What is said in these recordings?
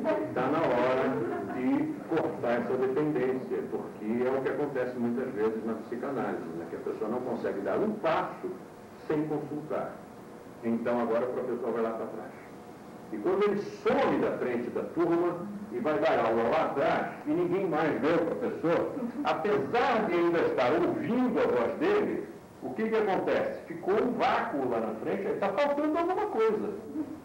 está na hora de cortar essa dependência, porque é o que acontece muitas vezes na psicanálise, né? Que a pessoa não consegue dar um passo sem consultar. Então agora o professor vai lá para trás. E quando ele some da frente da turma e vai dar aula lá atrás, e ninguém mais vê o professor, apesar de ainda estar ouvindo a voz dele, o que acontece? Ficou um vácuo lá na frente, está faltando alguma coisa.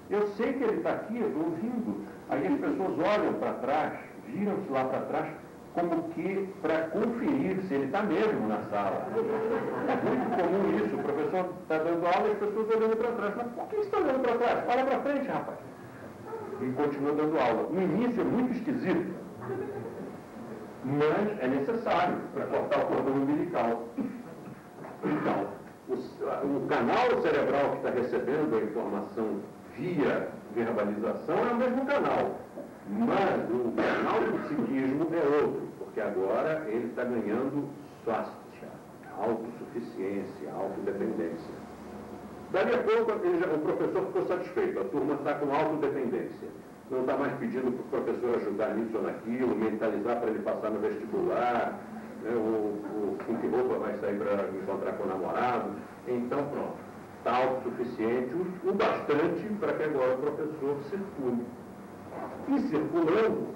Eu sei que ele está aqui, eu estou ouvindo. Aí as pessoas olham para trás, viram-se lá para trás, como que para conferir se ele está mesmo na sala. É muito comum isso, o professor está dando aula e as pessoas olhando para trás. Mas por que está olhando para trás? Olha para frente, rapaz. E continua dando aula. No início é muito esquisito, mas é necessário para cortar o cordão umbilical. Então, o canal cerebral que está recebendo a informação via verbalização é o mesmo canal, mas o canal do psiquismo é outro, porque agora ele está ganhando swastika, autossuficiência, autodependência. Dali a pouco o professor ficou satisfeito, a turma está com autodependência. Não está mais pedindo para o professor ajudar nisso ou naquilo, mentalizar para ele passar no vestibular, né, com que roupa vai sair para encontrar com o namorado. Então pronto, está autossuficiente o bastante para que agora o professor circule. E circulando,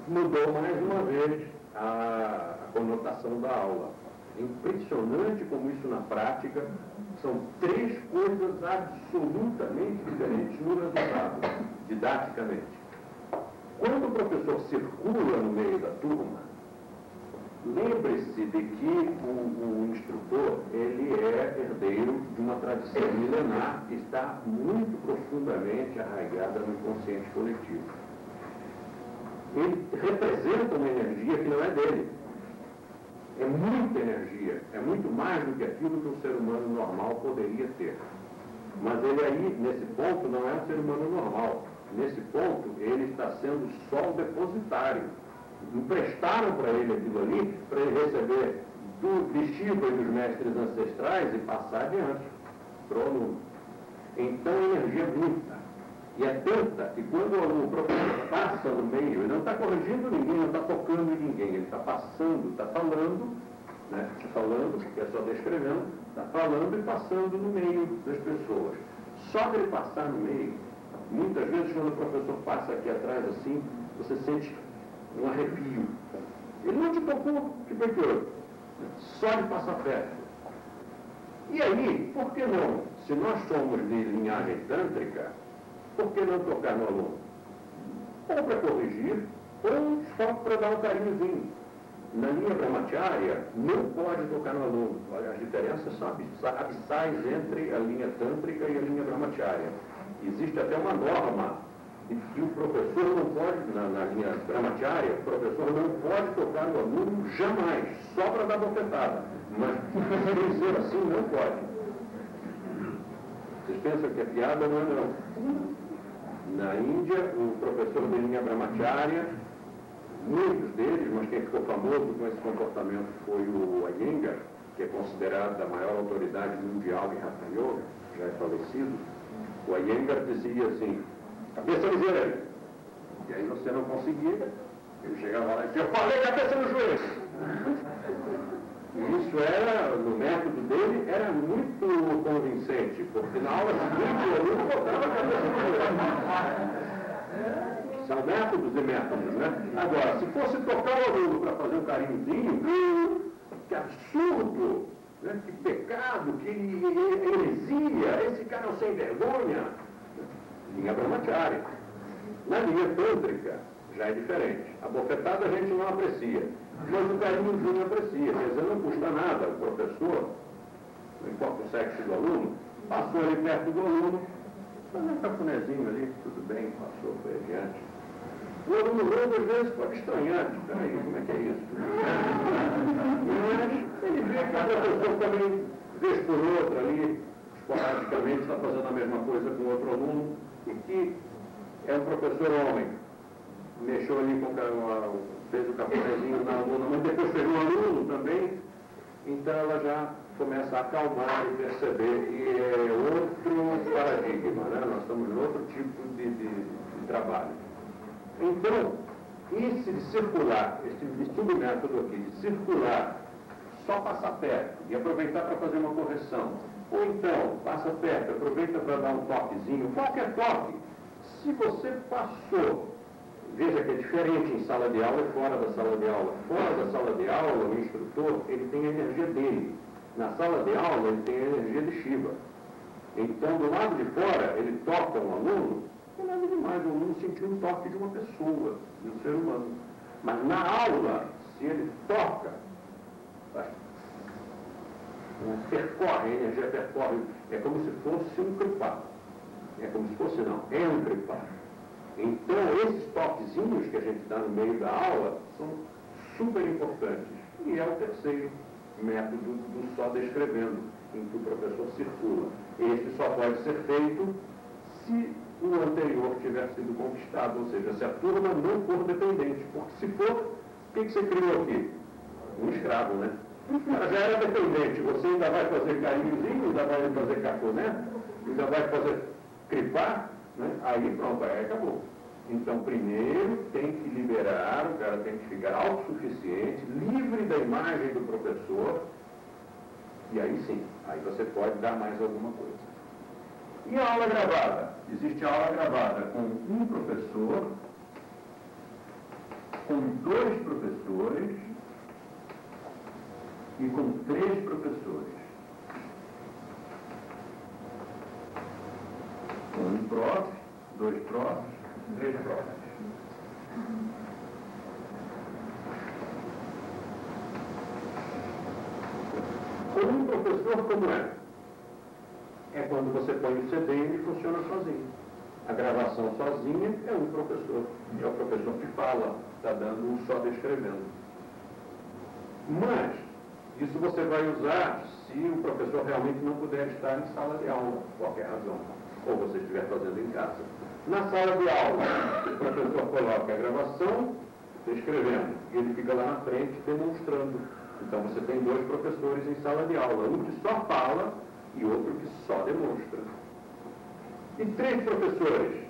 mudou mais uma vez a conotação da aula. É impressionante como isso na prática são três coisas absolutamente diferentes no resultado, didaticamente. Quando o professor circula no meio da turma, lembre-se de que o instrutor ele é herdeiro de uma tradição milenar que está muito profundamente arraigada no inconsciente coletivo. Ele representa uma energia que não é dele. É muita energia, é muito mais do que aquilo que um ser humano normal poderia ter. Mas ele aí, nesse ponto, não é um ser humano normal. Nesse ponto, ele está sendo só o depositário. Emprestaram para ele aquilo ali, para ele receber do discípulo e dos mestres ancestrais e passar adiante para o aluno. Então, a energia é muita. E é tanta que quando o professor passa no meio, ele não está corrigindo ninguém, não está tocando em ninguém, ele está passando, está falando, né? Falando, que é só descrevendo, está falando e passando no meio das pessoas. Só que ele passar no meio, muitas vezes quando o professor passa aqui atrás assim, você sente um arrepio. Ele não te tocou, te pegou, só de passar perto. E aí, por que não? Se nós somos de linhagem tântrica, por que não tocar no aluno? Ou para corrigir, ou só para dar um carinhozinho. Na linha brahmacharya, não pode tocar no aluno. Olha, as diferenças são abissais entre a linha tântrica e a linha brahmacharya. Existe até uma norma de que o professor não pode, na linha brahmacharya, o professor não pode tocar no aluno jamais, só para dar bofetada. Mas, sem ser assim, não pode. Vocês pensam que é piada? Não é não. Na Índia, o professor de linha brahmacharya, muitos deles, mas quem ficou famoso com esse comportamento foi o Iyengar, que é considerado a maior autoridade mundial em Hatha Yoga, já é falecido. O Iyengar dizia assim, cabeça no joelho. E aí você não conseguia, ele chegava lá e dizia, eu falei cabeça no joelho. E isso era, no método dele, era muito convincente, porque na aula seguinte o aluno botava a cabeça no joelho. São métodos e métodos, né? Agora, se fosse tocar o aluno para fazer um carinhozinho, que absurdo, né? Que pecado, que heresia, esse cara é um sem vergonha. Linha brahmacharya. Na linha tântrica, já é diferente. A bofetada a gente não aprecia, mas o carinhozinho aprecia. Quer dizer, não custa nada. O professor, não importa o sexo do aluno, passou ali perto do aluno, faz um cafunézinho ali, tudo bem, passou, foi adiante. O aluno novo, às vezes, pode estranhar, peraí, como é que é isso? Mas ele vê que a professor também, vez por outra ali, esporadicamente, está fazendo a mesma coisa com outro aluno, e que é um professor homem. Mexeu ali com fez o cafunézinho na aluna, mas depois pegou o aluno também, então ela já começa a acalmar e perceber que é outro paradigma, né? Nós estamos em outro tipo de trabalho. Então, esse de circular, esse submétodo aqui, de circular, só passar perto e aproveitar para fazer uma correção, ou então, passa perto, aproveita para dar um toquezinho, qualquer toque, se você passou, veja que é diferente em sala de aula e fora da sala de aula. Fora da sala de aula, o instrutor, ele tem a energia dele. Na sala de aula, ele tem a energia de Shiva. Então, do lado de fora, ele toca um aluno, não é nada demais, o aluno sentiu um toque de uma pessoa, de um ser humano. Mas na aula, se ele toca, percorre, a energia percorre, é como se fosse um cripá. É como se fosse, não, é um cripá. Então, esses toquezinhos que a gente dá no meio da aula são super importantes. E é o terceiro método do só descrevendo, em que o professor circula. Este só pode ser feito se o anterior tiver sido conquistado, ou seja, se a turma não for dependente. Porque se for, o que você criou aqui? Um escravo, né? O cara já era dependente, você ainda vai fazer carinhozinho, ainda vai fazer cafuné, ainda vai fazer cripar, né? Aí pronto, aí acabou. Então, primeiro tem que liberar, o cara tem que ficar autossuficiente, livre da imagem do professor, e aí sim, aí você pode dar mais alguma coisa. E a aula gravada? Existe a aula gravada com um professor, com 2 professores e com 3 professores. Um prof, 2 profs, 3 profs. Com um professor, como é? É quando você põe o CD e ele funciona sozinho. A gravação sozinha é um professor. É o professor que fala, está dando um só descrevendo. Mas, isso você vai usar se o professor realmente não puder estar em sala de aula, por qualquer razão, ou você estiver fazendo em casa. Na sala de aula, o professor coloca a gravação, descrevendo, e ele fica lá na frente demonstrando. Então você tem 2 professores em sala de aula, um que só fala e outro que só demonstra. E 3 professores?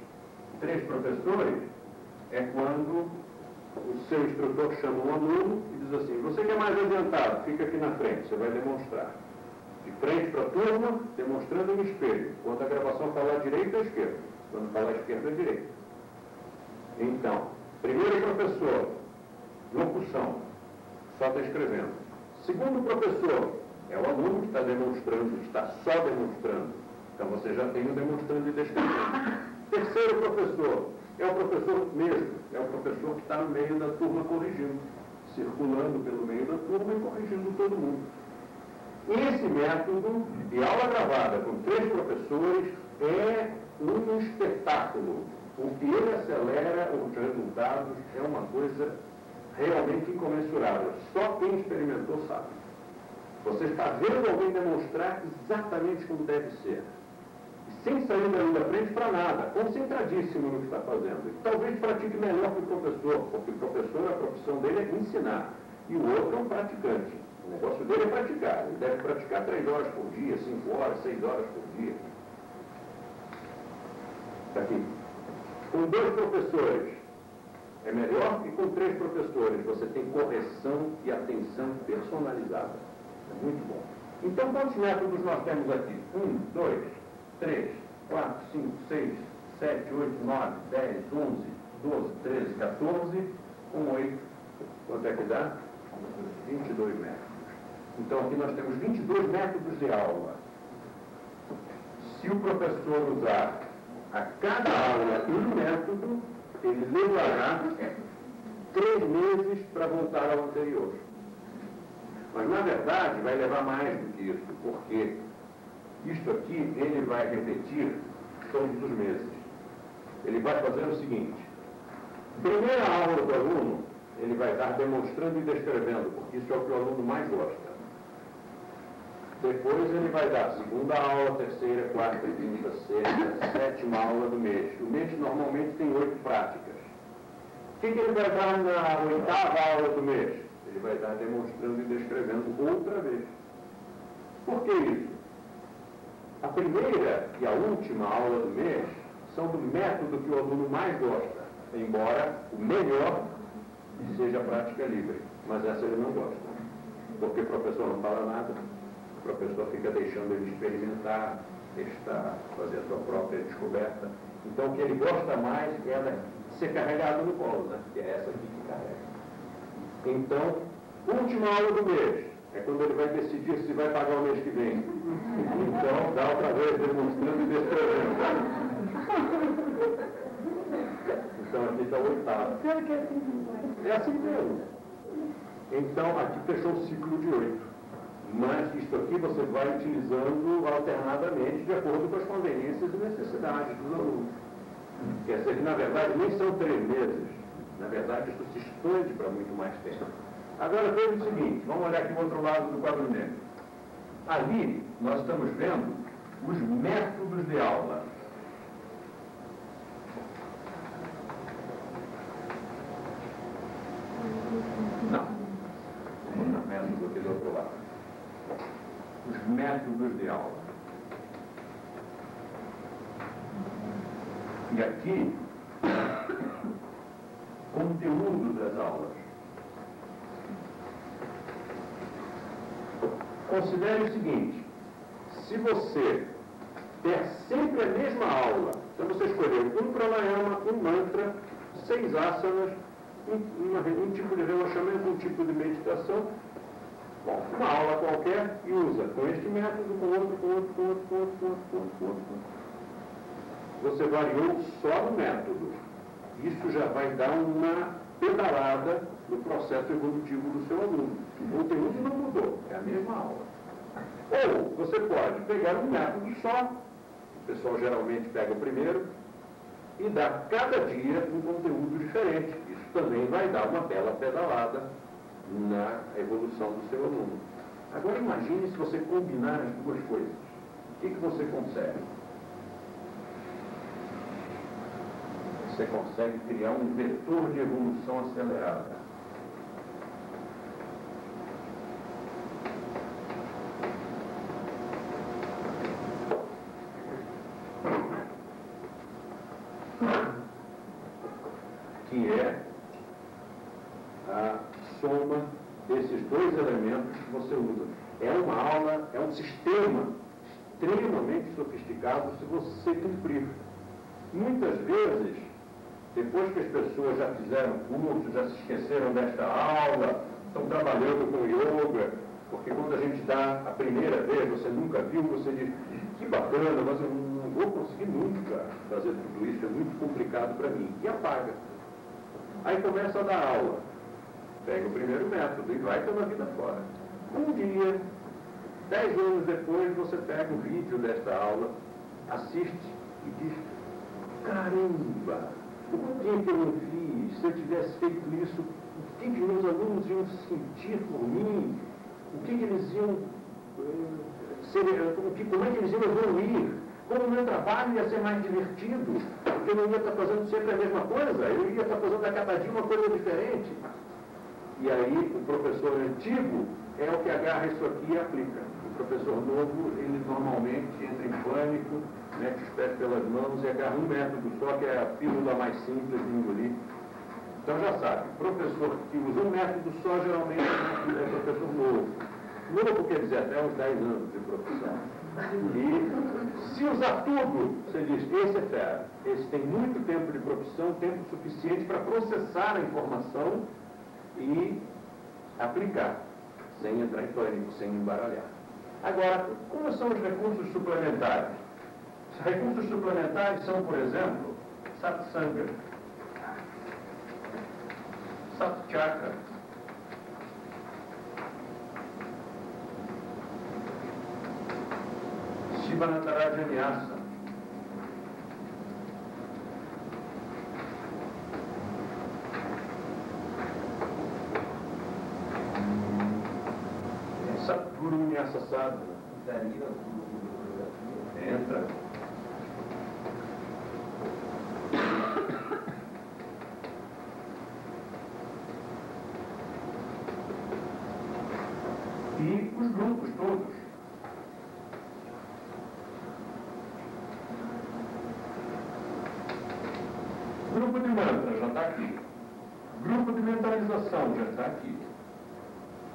3 professores é quando o seu instrutor chama um aluno e diz assim, você que é mais adiantado, fica aqui na frente, você vai demonstrar. De frente para a turma, demonstrando em espelho. Quando a gravação falar direita, é esquerda. Quando falar esquerda, é direita. Então, primeiro professor, locução, só descrevendo. Segundo professor, é o aluno que está demonstrando, está só demonstrando. Então você já tem o demonstrando e descrevendo. Terceiro professor, é o professor mesmo, é o professor que está no meio da turma corrigindo, circulando pelo meio da turma e corrigindo todo mundo. Esse método de aula gravada com 3 professores é um espetáculo. O que ele acelera os resultados é uma coisa realmente incomensurável. Só quem experimentou sabe. Você está vendo alguém demonstrar exatamente como deve ser. Sem sair dali da frente para nada, concentradíssimo no que está fazendo. E talvez pratique melhor que o professor, porque o professor, a profissão dele é ensinar. E o outro é um praticante. O negócio dele é praticar. Ele deve praticar 3 horas por dia, 5 horas, 6 horas por dia. Aqui. Com 2 professores é melhor que com 3 professores. Você tem correção e atenção personalizada. É muito bom. Então, quantos métodos nós temos aqui? 1, 2, 3, 4, 5, 6, 7, 8, 9, 10, 11, 12, 13, 14, com 8. Quanto é que dá? 22 métodos. Então, aqui nós temos 22 métodos de aula. Se o professor usar a cada aula um método, ele levará 3 meses para voltar ao anterior. Mas, na verdade, vai levar mais do que isso, porque isto aqui ele vai repetir todos os meses. Ele vai fazer o seguinte: primeira aula do aluno, ele vai dar demonstrando e descrevendo, porque isso é o que o aluno mais gosta. Depois ele vai dar segunda aula, terceira, quarta, quinta, sexta, 7ª aula do mês. O mês normalmente tem 8 práticas. O que ele vai dar na 8ª aula do mês? Ele vai dar demonstrando e descrevendo outra vez. Por que isso? A primeira e a última aula do mês são do método que o aluno mais gosta. embora o melhor seja a prática livre, mas essa ele não gosta, porque o professor não fala nada, o professor fica deixando ele experimentar, testar, fazer a sua própria descoberta. Então o que ele gosta mais é ser carregado no colo, né? Que é essa aqui que carrega. Então, última aula do mês, é quando ele vai decidir se vai pagar o mês que vem. Então, dá outra vez demonstrando e descrevendo. Então, aqui está o oitavo. É assim mesmo. Então, aqui fechou o ciclo de 8. Mas isto aqui você vai utilizando alternadamente de acordo com as conveniências e necessidades dos alunos. Quer dizer que, na verdade, nem são 3 meses. Na verdade, isso se expande para muito mais tempo. Agora, veja o seguinte, vamos olhar aqui o outro lado do quadro negro. Ali, nós estamos vendo os métodos de aula. Não. Vamos dar método aqui do outro lado. Os métodos de aula. E aqui, conteúdo das aulas. Considere o seguinte, se você der sempre a mesma aula, então você escolheu um pranayama, um mantra, 6 asanas, um tipo de relaxamento, um tipo de meditação, bom, uma aula qualquer e usa com este método, com outro, com outro, com outro, com outro, com outro, com outro, com outro. Você variou só no método. Isso já vai dar uma pedalada no processo evolutivo do seu aluno. O conteúdo não mudou, é a mesma aula. Ou você pode pegar um método só, o pessoal geralmente pega o primeiro, e dá cada dia um conteúdo diferente. Isso também vai dar uma bela pedalada na evolução do seu aluno. Agora imagine se você combinar as duas coisas. O que você consegue? Você consegue criar um vetor de evolução acelerada. Que é a soma desses 2 elementos que você usa. É uma aula, é um sistema extremamente sofisticado se você cumprir. Muitas vezes, depois que as pessoas já fizeram curso, já se esqueceram desta aula, estão trabalhando com yoga, porque quando a gente dá a primeira vez, você nunca viu, você diz, que bacana, mas eu não vou conseguir nunca fazer tudo isso, é muito complicado para mim. E apaga. Aí começa a dar aula. Pega o primeiro método e vai pela vida fora. Um dia, 10 anos depois, você pega o vídeo desta aula, assiste e diz, caramba, o que eu não fiz? Se eu tivesse feito isso, o que meus alunos iam sentir por mim? O que eles iam como é que eles iam evoluir? Como o meu trabalho ia ser mais divertido? Porque eu não ia estar fazendo sempre a mesma coisa, eu ia estar fazendo a cada dia uma coisa diferente. E aí o professor antigo é o que agarra isso aqui e aplica. O professor novo, ele normalmente entra em pânico, mete os pés pelas mãos e agarra um método só, que é a pílula mais simples de engolir. Então já sabe, professor que usa um método só, geralmente é professor novo. Novo quer dizer até uns 10 anos de profissão. E se usar tudo, você diz, esse é fera, esse tem muito tempo de profissão, tempo suficiente para processar a informação e aplicar, sem entrar em pânico, sem embaralhar. Agora, como são os recursos suplementares? Os recursos suplementares são, por exemplo, satsanga, satchakra, Shivanataraja Nyasa, Satguru Nyasa Sadhana. Entra. E os grupos todos. Grupo de mantras, mentalização já está aqui.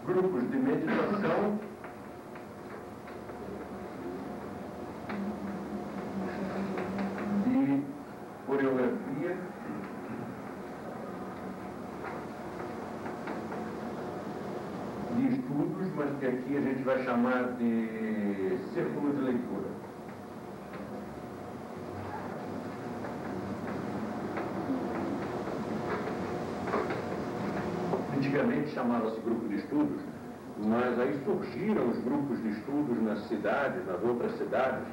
Grupos de meditação de coreografia de estudos, mas que aqui a gente vai chamar de círculo de leitura. Antigamente chamava-se grupo de estudos, mas aí surgiram os grupos de estudos nas cidades, nas outras cidades,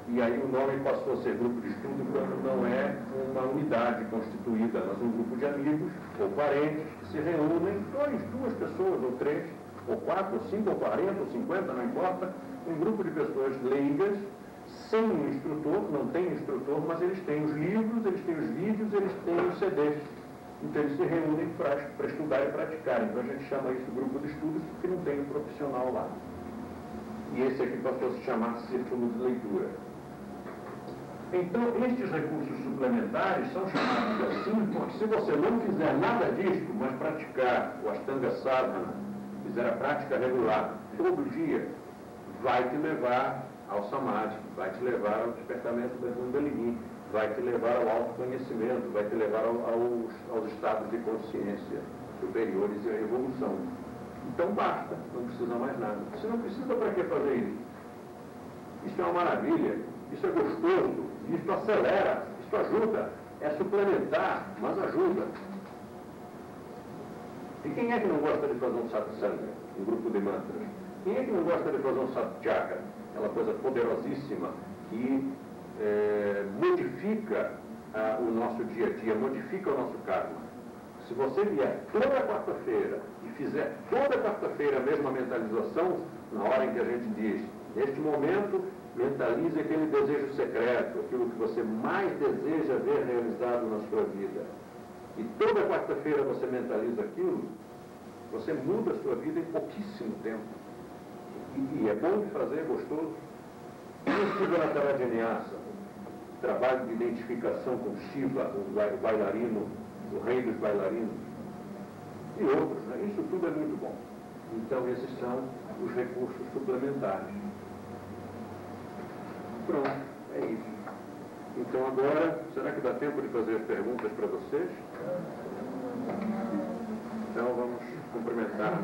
e aí o nome passou a ser grupo de estudo quando não é uma unidade constituída, mas um grupo de amigos ou parentes que se reúnem, duas pessoas, ou três, ou quatro, ou cinco, ou 40, ou 50, não importa, um grupo de pessoas leigas, sem um instrutor, não tem instrutor, mas eles têm os livros, eles têm os vídeos, eles têm os CDs. Então eles se reúnem para estudar e praticar. Então a gente chama isso grupo de estudos porque não tem um profissional lá. E esse aqui passou a se chamar círculo de leitura. Então estes recursos suplementares são chamados assim porque se você não fizer nada disso, mas praticar o Ashtanga Sadhana, fizer a prática regular todo dia, vai te levar ao Samadhi, vai te levar ao despertamento da Kundalini, vai te levar ao autoconhecimento, vai te levar aos estados de consciência superiores e à evolução. Então basta, não precisa mais nada. Você não precisa para que fazer isso? Isso é uma maravilha, isso é gostoso, isso acelera, isso ajuda, é suplementar, mas ajuda. E quem é que não gosta de fazer um satsanga, um grupo de mantras? Quem é que não gosta de fazer um satjaka, aquela coisa poderosíssima que modifica o nosso dia a dia, modifica o nosso karma? Se você vier toda quarta-feira e fizer toda quarta-feira a mesma mentalização, na hora em que a gente diz, neste momento, mentalize aquele desejo secreto, aquilo que você mais deseja ver realizado na sua vida. E toda quarta-feira você mentaliza aquilo, você muda a sua vida em pouquíssimo tempo. E é bom de fazer, é gostoso. E o Sivanatharajanyasa, trabalho de identificação com Shiva, o bailarino, o rei dos bailarinos, e outros, né? Isso tudo é muito bom. Então esses são os recursos suplementares. Pronto, é isso. Então agora, será que dá tempo de fazer as perguntas para vocês? Então vamos cumprimentar.